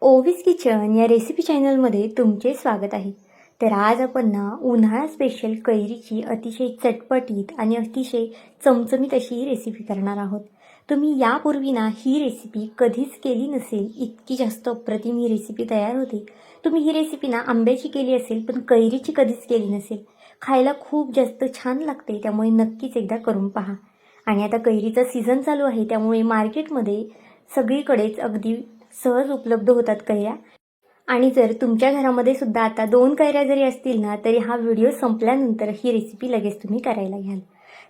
ओवीज kitchen या recipe चॅनलमध्ये तुमचे स्वागत आहे. तर आज आपण उन्हाळा स्पेशल कैरीची अतिशय चटपटीत आणि अतिशय चमचमीत अशी ही रेसिपी करणार आहोत. तुम्ही यापूर्वी ही रेसिपी कधीच केली नसेल, इतकी जास्त अप्रतिम ही रेसिपी तयार होते. तुम्ही ही रेसिपी आंब्याची केली असेल पण कैरीची कधीच केली नसेल. खायला खूप जास्त छान लागते, त्यामुळे नक्कीच एकदा करून पहा. आणि आता कैरीचा सीझन चालू आहे, त्यामुळे मार्केटमध्ये सगळीकडेच अगदी सहज उपलब्ध होतात कैऱ्या. आणि जर तुमच्या घरामध्ये सुद्धा आता 2 कैऱ्या जरी असतील तरी हा व्हिडिओ संपल्यानंतर ही रेसिपी लगेच तुम्ही करायला घ्याल.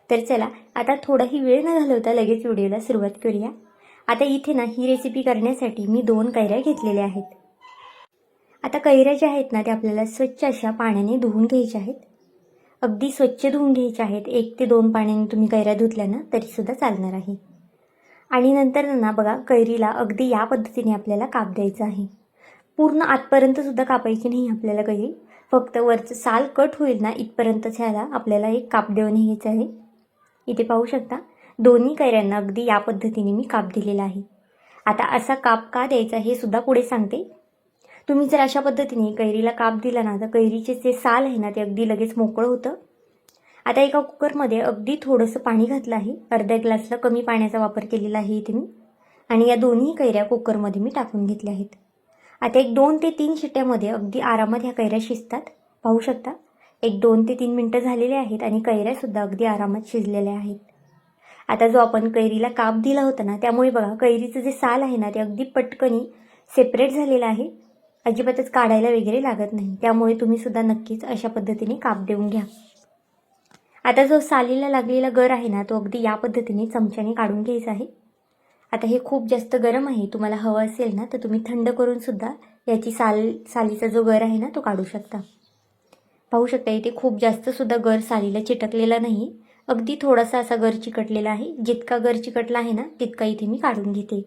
तर चला आता थोडाही वेळ न घालवता लगेच व्हिडिओला सुरुवात करूया. आता इथे ही रेसिपी करण्यासाठी मी 2 कैऱ्या घेतलेल्या आहेत. आता कैऱ्या ज्या आहेत त्या आपल्याला स्वच्छ अशा पाण्याने धुवून घ्यायच्या आहेत. अगदी स्वच्छ धुवून घ्यायच्या आहेत. 1 ते 2 पाण्याने तुम्ही कैऱ्या धुतल्या तरीसुद्धा चालणार आहे. आणि नंतर बघा, कैरीला अगदी या पद्धतीने आपल्याला काप द्यायचं आहे. पूर्ण आतपर्यंत सुद्धा कापायची नाही आपल्याला कैरी, फक्त वरचं साल कट होईल इथपर्यंतच ह्याला आपल्याला एक काप देऊन घ्यायचं आहे. इथे पाहू शकता, दोन्ही कैऱ्यांना अगदी या पद्धतीने मी काप दिलेला आहे. आता असा काप का द्यायचा हे सुद्धा पुढे सांगते. तुम्ही जर अशा पद्धतीने कैरीला काप दिला तर कैरीचे जे साल आहे ते अगदी लगेच मोकळं होतं. आता एका कुकरमध्ये अगदी थोडंसं पाणी घातलं आहे. अर्ध्या ग्लासला कमी पाण्याचा वापर केलेला आहे इथे मी. आणि या दोन्ही कैऱ्या कुकरमध्ये मी टाकून घेतल्या आहेत. आता 1-2 ते 3 शिट्ट्यामध्ये अगदी आरामात ह्या कैऱ्या शिजतात. पाहू शकता, 1-2 ते 3 मिनटं झालेले आहेत आणि कैऱ्यासुद्धा अगदी आरामात शिजलेल्या आहेत. आता जो आपण कैरीला काप दिला होता त्यामुळे बघा, कैरीचं जे साल आहे ते अगदी पटकनी सेपरेट झालेलं आहे. अजिबातच काढायला वगैरे लागत नाही. त्यामुळे तुम्ही सुद्धा नक्कीच अशा पद्धतीने काप देऊन घ्या. आता जो सालीला लागलेला गर आहे तो अगदी या पद्धतीने चमच्याने काढून घ्यायचा आहे. आता हे खूप जास्त गरम आहे. तुम्हाला हवं असेल तर तुम्ही थंड करून सुद्धा याची सालीचा जो गर आहे तो काढू शकता. पाहू शकता, इथे खूप जास्त सुद्धा गर सालीला चिटकलेला नाही. अगदी थोडासा असा गर चिकटलेला आहे. जितका गर चिकटला आहे तितका इथे मी काढून घेते.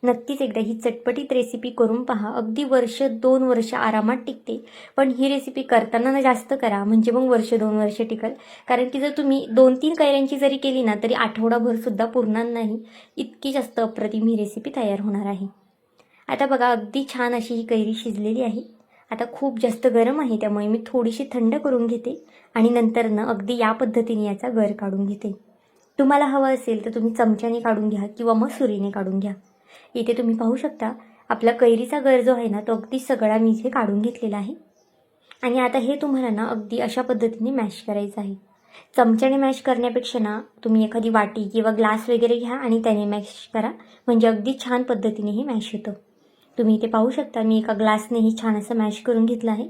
नक्कीच एकदा ही चटपटीत रेसिपी करून पहा. अगदी 1-2 वर्ष आरामात टिकते. पण ही रेसिपी करताना जास्त करा, म्हणजे मग 1-2 वर्ष टिकल. कारण की जर तुम्ही 2-3 कैऱ्यांची जरी केली तरी आठवडाभर सुद्धा पुरणार नाही. इतकी जास्त अप्रतिम ही रेसिपी तयार होणार आहे. आता बघा, अगदी छान अशी ही कैरी शिजलेली आहे. आता खूप जास्त गरम आहे, त्यामुळे मी थोडीशी थंड करून घेते आणि नंतर अगदी या पद्धतीने याचा गर काढून घेते. तुम्हाला हवं असेल तर तुम्ही चमच्याने काढून घ्या किंवा मग सुरीने काढून घ्या. इथे तुम्ही पाहू शकता, आपला कैरीचा गर जो आहे तो अगदी सगळा मी इथे काढून घेतलेला आहे. आणि आता हे तुम्हाला अगदी अशा पद्धतीने मॅश करायचं आहे. चमच्याने मॅश करण्यापेक्षा तुम्ही एखादी वाटी किंवा ग्लास वगैरे घ्या आणि त्याने मॅश करा, म्हणजे अगदी छान पद्धतीने हे मॅश होतं. तुम्ही इथे पाहू शकता, मी एका ग्लासनेही छान असं मॅश करून घेतलं आहे.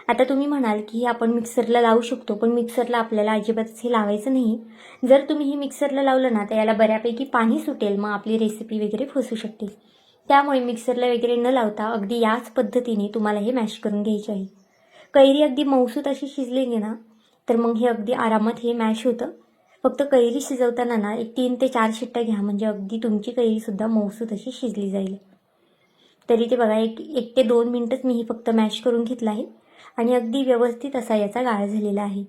आता तुम्ही म्हणाल की हे आपण मिक्सरला लावू शकतो, पण मिक्सरला आपल्याला अजिबातच हे लावायचं नाही. जर तुम्ही हे मिक्सरला लावलं तर याला बऱ्यापैकी पाणी सुटेल, मग आपली रेसिपी वगैरे फसू शकते. त्यामुळे मिक्सरला वगैरे न लावता अगदी याच पद्धतीने तुम्हाला हे मॅश करून घ्यायचे आहे. कैरी अगदी मऊसूत अशी शिजलेली तर मग हे अगदी आरामात हे मॅश होतं. फक्त कैरी शिजवताना 3 ते 4 शिट्ट्या घ्या, म्हणजे अगदी तुमची कैरीसुद्धा मऊसूत अशी शिजली जाईल. तरी ते बघा, 1 ते 2 मिनटंच मी ही फक्त मॅश करून घेतलं आहे आणि अगदी व्यवस्थित असा याचा गाळ झालेला आहे.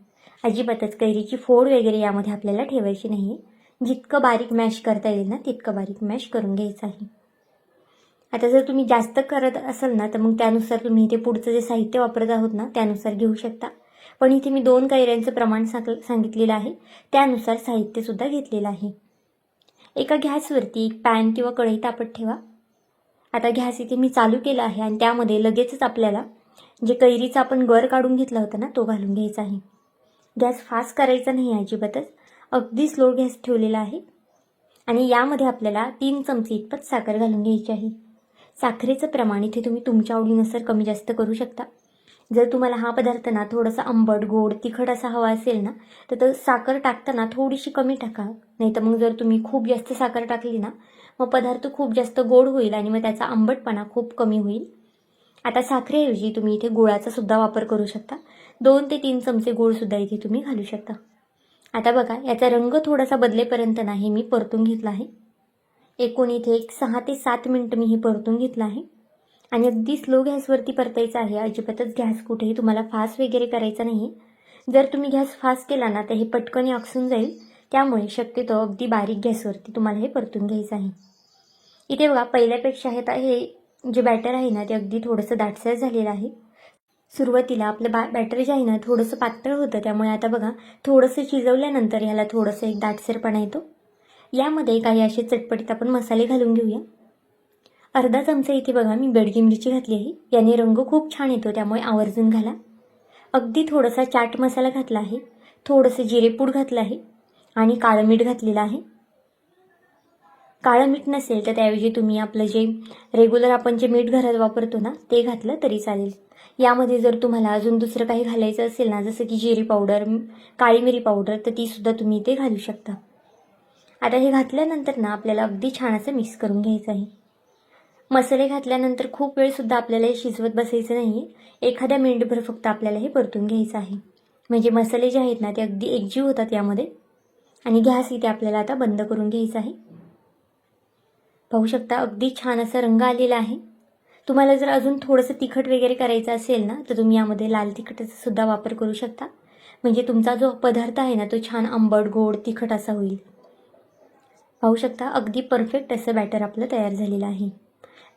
अजिबातच कैरीची फोड वगैरे यामध्ये आपल्याला ठेवायची नाही. जितकं बारीक मॅश करता येईल तितकं बारीक मॅश करून घ्यायचं आहे. आता जर तुम्ही जास्त करत असाल तर मग त्यानुसार तुम्ही इथे पुढचं जे साहित्य वापरत आहोत त्यानुसार घेऊ शकता. पण इथे मी 2 कैऱ्यांचं प्रमाण सांगितलेलं आहे, त्यानुसार साहित्यसुद्धा घेतलेलं आहे. एका गॅसवरती एक पॅन किंवा कढई तापत ठेवा. आता गॅस इथे मी चालू केला आहे आणि त्यामध्ये लगेचच आपल्याला जे कैरीचा आपण गर काढून घेतला होता तो घालून घ्यायचा आहे. गॅस फास्ट करायचा नाही अजिबातच, अगदी स्लो गॅस ठेवलेला आहे. आणि यामध्ये आपल्याला 3 चमचे इतपत साखर घालून घ्यायची आहे. साखरेचं प्रमाण इथे तुम्ही तुमच्या आवडीनुसार कमी जास्त करू शकता. जर तुम्हाला हा पदार्थ थोडासा आंबट, गोड, तिखट असा हवा असेल तर साखर टाकताना थोडीशी कमी टाका. नाही तर मग जर तुम्ही खूप जास्त साखर टाकली मग पदार्थ खूप जास्त गोड होईल आणि मग त्याचा आंबटपणा खूप कमी होईल. आता साखरेऐवजी तुम्ही इथे गुळाचा सुद्धा वापर करू शकता. 2 ते 3 चमचे गुळसुद्धा इथे तुम्ही घालू शकता. आता बघा, याचा रंग थोडासा बदलेपर्यंत हे मी परतून घेतला आहे. एकूण इथे 6 ते 7 मिनटं मी हे परतून घेतलं आहे. आणि अगदी स्लो गॅसवरती परतायचं आहे. अजिबातच गॅस कुठेही तुम्हाला फास्ट वगैरे करायचा नाही. जर तुम्ही गॅस फास्ट केला तर हे पटकन आकसून जाईल. त्यामुळे शक्यतो अगदी बारीक गॅसवरती तुम्हाला हे परतून घ्यायचं आहे. इथे बघा पहिल्यापेक्षा हे जे बॅटर आहे ना ते अगदी थोडंसं दाटसर झालेलं आहे. सुरुवातीला आपलं बॅटर जे आहे ना थोडंसं पातळ होतं, त्यामुळे आता बघा थोडंसं शिजवल्यानंतर ह्याला थोडंसं एक दाटसरपणा येतो. यामध्ये काही असे चटपटीत आपण मसाले घालून घेऊया. अर्धा चमचा इथे बघा मी बेडगी मिरची घातली आहे. याने रंग खूप छान येतो, त्यामुळे आवर्जून घाला. अगदी थोडासा चाट मसाला घातला आहे, थोडंसं जिरेपूड घातलं आहे आणि काळं मीठ घातलेलं आहे. काळं मीठ नसेल तर त्याऐवजी तुम्ही आपलं जे रेग्युलर आपण जे मीठ घरात वापरतो ना ते घातलं तरी चालेल. यामध्ये जर तुम्हाला अजून दुसरं काही घालायचं असेल ना, जसं की जिरी पावडर, काळी मिरी पावडर, तर तीसुद्धा तुम्ही इथे घालू शकता. आता हे घातल्यानंतर ना आपल्याला अगदी छान असं मिक्स करून घ्यायचं आहे. मसाले घातल्यानंतर खूप वेळसुद्धा आपल्याला हे शिजवत बसायचं नाही आहे. एखाद्या मिनिटभर फक्त आपल्याला हे परतून घ्यायचं आहे, म्हणजे मसाले जे आहेत ना ते अगदी एकजीव होतात यामध्ये. आणि गॅस इथे आपल्याला आता बंद करून घ्यायचा आहे. पाहू शकता अगदी छान असा रंग आलेला आहे. तुम्हाला जर अजून थोडंसं तिखट वगैरे करायचं असेल ना तर तुम्ही यामध्ये लाल तिखटाचा सुद्धा वापर करू शकता, म्हणजे तुमचा जो पदार्थ आहे ना तो छान आंबट गोड तिखट असा होईल. पाहू शकता अगदी परफेक्ट असं बॅटर आपलं तयार झालेलं आहे.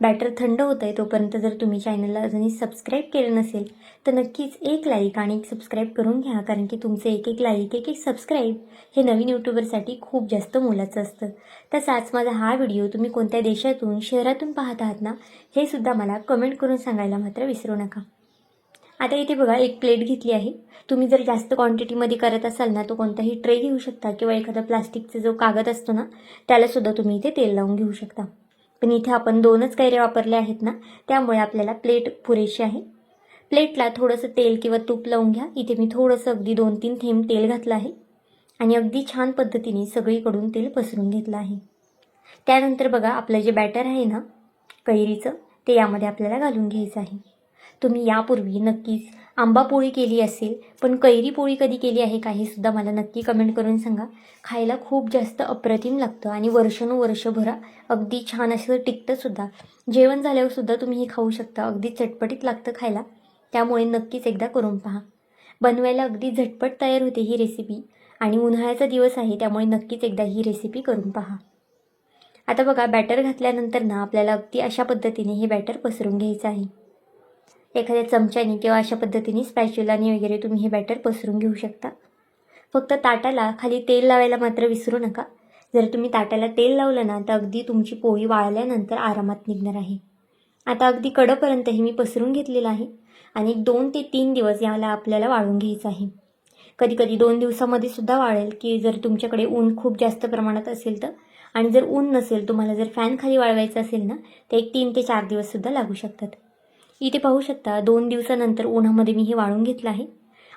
बॅटर थंड होत आहे तोपर्यंत जर तुम्ही चॅनलला अजूनही सबस्क्राईब केलं नसेल तर नक्कीच एक लाईक आणि एक सबस्क्राईब करून घ्या, कारण की तुमचे एक एक लाईक एक एक सबस्क्राईब हे नवीन यूट्यूबरसाठी खूप जास्त मोलाचं असतं. तसाच माझा हा व्हिडिओ तुम्ही कोणत्या देशातून शहरातून पाहत आहात ना हे सुद्धा मला कमेंट करून सांगायला मात्र विसरू नका. आता इथे बघा एक प्लेट घेतली आहे. तुम्ही जर जास्त क्वांटिटीमध्ये करत असाल ना तो कोणताही ट्रे घेऊ शकता किंवा एखादा प्लास्टिकचा जो कागद असतो ना त्यालासुद्धा तुम्ही इथे तेल लावून घेऊ शकता. पण इथे आपण 2च कैऱ्या वापरल्या आहेत ना, त्यामुळे आपल्याला प्लेट पुरेशी आहे. प्लेटला थोडंसं तेल किंवा तूप लावून घ्या. इथे मी थोडंसं अगदी 2-3 थेंब तेल घातलं आहे आणि अगदी छान पद्धतीने सगळीकडून तेल पसरून घेतलं आहे. त्यानंतर बघा आपलं जे बॅटर आहे ना कैरीचं ते यामध्ये आपल्याला घालून घ्यायचं आहे. तुम्ही यापूर्वी नक्कीच आंबा पोळी केली असेल, पण कैरी पोळी कधी केली आहे का हे सुद्धा मला नक्की कमेंट करून सांगा. खायला खूप जास्त अप्रतिम लागतं आणि वर्षानुवर्षभर अगदी छान असं टिकतंसुद्धा. जेवण झाल्यावर सुद्धा तुम्ही हे खाऊ शकता. अगदी चटपटीत लागतं खायला, त्यामुळे नक्कीच एकदा करून पहा. बनवायला अगदी झटपट तयार होते ही रेसिपी आणि उन्हाळ्याचा दिवस आहे त्यामुळे नक्कीच एकदा ही रेसिपी करून पहा. आता बघा बॅटर घातल्यानंतर ना आपल्याला अगदी अशा पद्धतीने हे बॅटर पसरून घ्यायचं आहे. एखाद्या चमच्याने किंवा अशा पद्धतीने स्पॅच्युलाने वगैरे तुम्ही हे बॅटर पसरून घेऊ शकता. फक्त ताटाला खाली तेल लावायला मात्र विसरू नका. जर तुम्ही ताटाला तेल लावलं ना तर अगदी तुमची पोळी वाळल्यानंतर आरामात निघणार आहे. आता अगदी कडपर्यंत हे मी पसरून घेतलेलं आहे आणि 2 ते 3 दिवस याला आपल्याला वाळून घ्यायचं आहे. कधी कधी 2 दिवसामध्ये सुद्धा वाळेल, की जर तुमच्याकडे ऊन खूप जास्त प्रमाणात असेल तर. आणि जर ऊन नसेल, तुम्हाला जर फॅन खाली वाळवायचं असेल ना तर एक 3 ते 4 दिवससुद्धा लागू शकतात. इथे पाहू शकता 2 दिवसानंतर उन्हामध्ये मी हे वाळून घेतलं आहे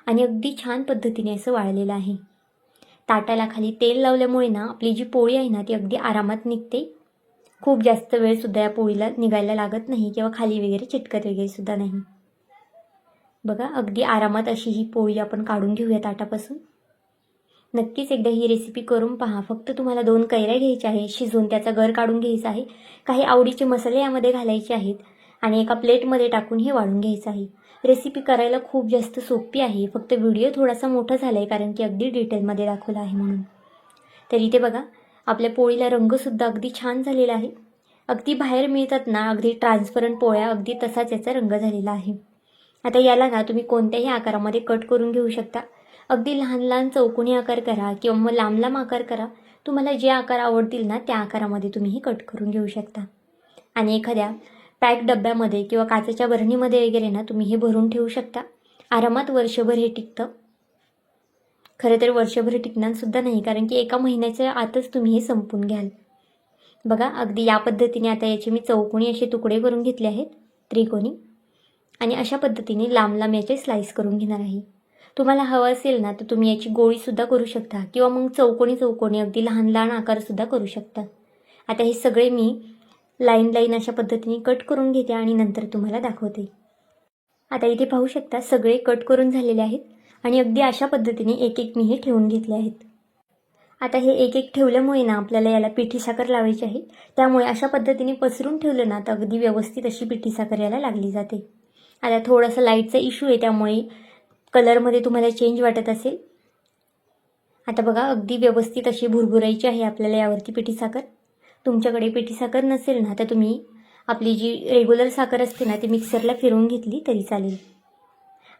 आणि अगदी छान पद्धतीने असं वाळलेलं आहे. ताटाला खाली तेल लावल्यामुळे ना आपली जी पोळी आहे ना ती अगदी आरामात निघते. खूप जास्त वेळसुद्धा या पोळीला निघायला लागत नाही किंवा खाली वगैरे चिटकत वगैरे सुद्धा नाही. बघा अगदी आरामात अशी ही पोळी आपण काढून घेऊया ताटापासून. नक्कीच एकदा ही रेसिपी करून पहा. फक्त तुम्हाला 2 कैऱ्या घ्यायच्या आहे, शिजवून त्याचा गर काढून घ्यायचा आहे. काही आवडीचे मसाले यामध्ये घालायचे आहेत आणि एका प्लेटमध्ये टाकून हे वाढून घ्यायचं आहे. रेसिपी करायला खूप जास्त सोपी आहे. फक्त व्हिडिओ थोडासा मोठा झाला आहे कारण की अगदी डिटेलमध्ये दाखवला आहे म्हणून. तर इथे बघा आपल्या पोळीला रंगसुद्धा अगदी छान झालेला आहे. अगदी बाहेर मिळतात ना अगदी ट्रान्सपरंट पोळ्या, अगदी तसाच याचा रंग झालेला आहे. आता याला ना तुम्ही कोणत्याही आकारामध्ये कट करून घेऊ शकता. अगदी लहान लहान चौकोनी आकार करा किंवा मग लांब लांब आकार करा. तुम्हाला जे आकार आवडतील ना त्या आकारामध्ये तुम्ही हे कट करून घेऊ शकता. आणि एखाद्या पॅक डब्यामध्ये किंवा काचेच्या बरणीमध्ये वगैरे ना तुम्ही हे भरून ठेवू शकता. आरामात वर्षभर हे टिकतं. खरं तर वर्षभर टिकणारसुद्धा नाही, कारण की 1 महिन्याच्या आतच तुम्ही हे संपवून घ्याल. बघा अगदी या पद्धतीने आता याचे मी चौकोनी असे तुकडे करून घेतले आहेत, त्रिकोणी, आणि अशा पद्धतीने लांब लांब याचे स्लाईस करून घेणार आहे. तुम्हाला हवं असेल ना तर तुम्ही याची गोळीसुद्धा करू शकता किंवा मग चौकोनी चौकोनी अगदी लहान लहान आकारसुद्धा करू शकता. आता हे सगळे मी लाईन अशा पद्धतीने कट करून घेते आणि नंतर तुम्हाला दाखवते. आता इथे पाहू शकता सगळे कट करून झालेले आहेत आणि अगदी अशा पद्धतीने एक एक मी हे ठेवून घेतले आहेत. आता हे एक एक ठेवल्यामुळे ना आपल्याला याला पिठी साखर लावायची आहे. त्यामुळे अशा पद्धतीने पसरून ठेवलं ना तर अगदी व्यवस्थित अशी पिठी साखर याला लागली जाते. आता थोडासा लाईटचा इश्यू आहे त्यामुळे कलरमध्ये तुम्हाला चेंज वाटत असेल. आता बघा अगदी व्यवस्थित अशी भुरभुरायची आहे आपल्याला यावरती पिठी साखर. तुमच्याकडे पिठी साखर नसेल ना तर तुम्ही आपली जी रेग्युलर साखर असते ना ती मिक्सरला फिरवून घेतली तरी चालेल.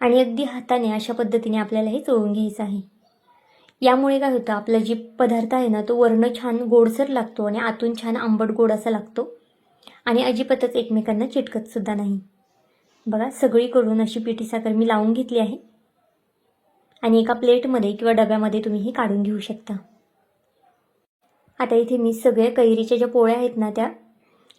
आणि अगदी हाताने अशा पद्धतीने आपल्याला हे चोळून घ्यायचं आहे. यामुळे काय होतं, आपला जी पदार्थ आहे ना तो वरनं छान गोडसर लागतो आणि आतून छान आंबट गोड असा लागतो आणि अजिबातच एकमेकांना चिटकतसुद्धा नाही. बघा, सगळीकडून अशी पिठी साखर मी लावून घेतली आहे आणि एका प्लेटमध्ये किंवा डब्यामध्ये तुम्ही हे काढून घेऊ शकता. आता इथे मी सगळ्या कैरीच्या ज्या पोळ्या आहेत ना त्या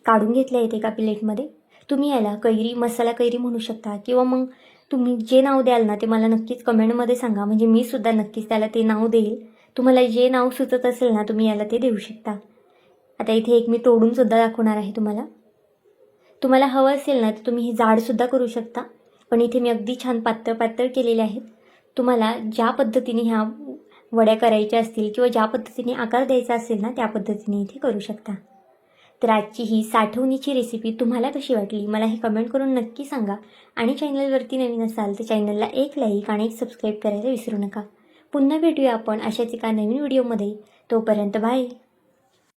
काढून घेतल्या आहेत एका प्लेटमध्ये. तुम्ही याला कैरी मसाला कैरी म्हणू शकता किंवा मग तुम्ही जे नाव द्याल ना ते मला नक्कीच कमेंटमध्ये सांगा, म्हणजे मी सुद्धा नक्कीच त्याला ते नाव देईल. तुम्हाला जे नाव सुचत असेल ना तुम्ही याला ते देऊ शकता. आता इथे एक मी तोडूनसुद्धा दाखवणार आहे तुम्हाला. तुम्हाला हवं असेल ना तर तुम्ही हे जाडसुद्धा करू शकता, पण इथे मी अगदी छान पातळ पातळ केलेले आहेत. तुम्हाला ज्या पद्धतीने ह्या वड्या करायच्या असतील किंवा ज्या पद्धतीने आकार द्यायचा असेल ना त्या पद्धतीने इथे करू शकता. तर आजची ही साठवणीची रेसिपी तुम्हाला कशी वाटली मला हे कमेंट करून नक्की सांगा. आणि चॅनलवरती नवीन असाल तर चॅनलला एक लाईक आणि एक सबस्क्राईब करायला विसरू नका. पुन्हा भेटूया आपण अशाच एका नवीन व्हिडिओमध्ये. तोपर्यंत बाय.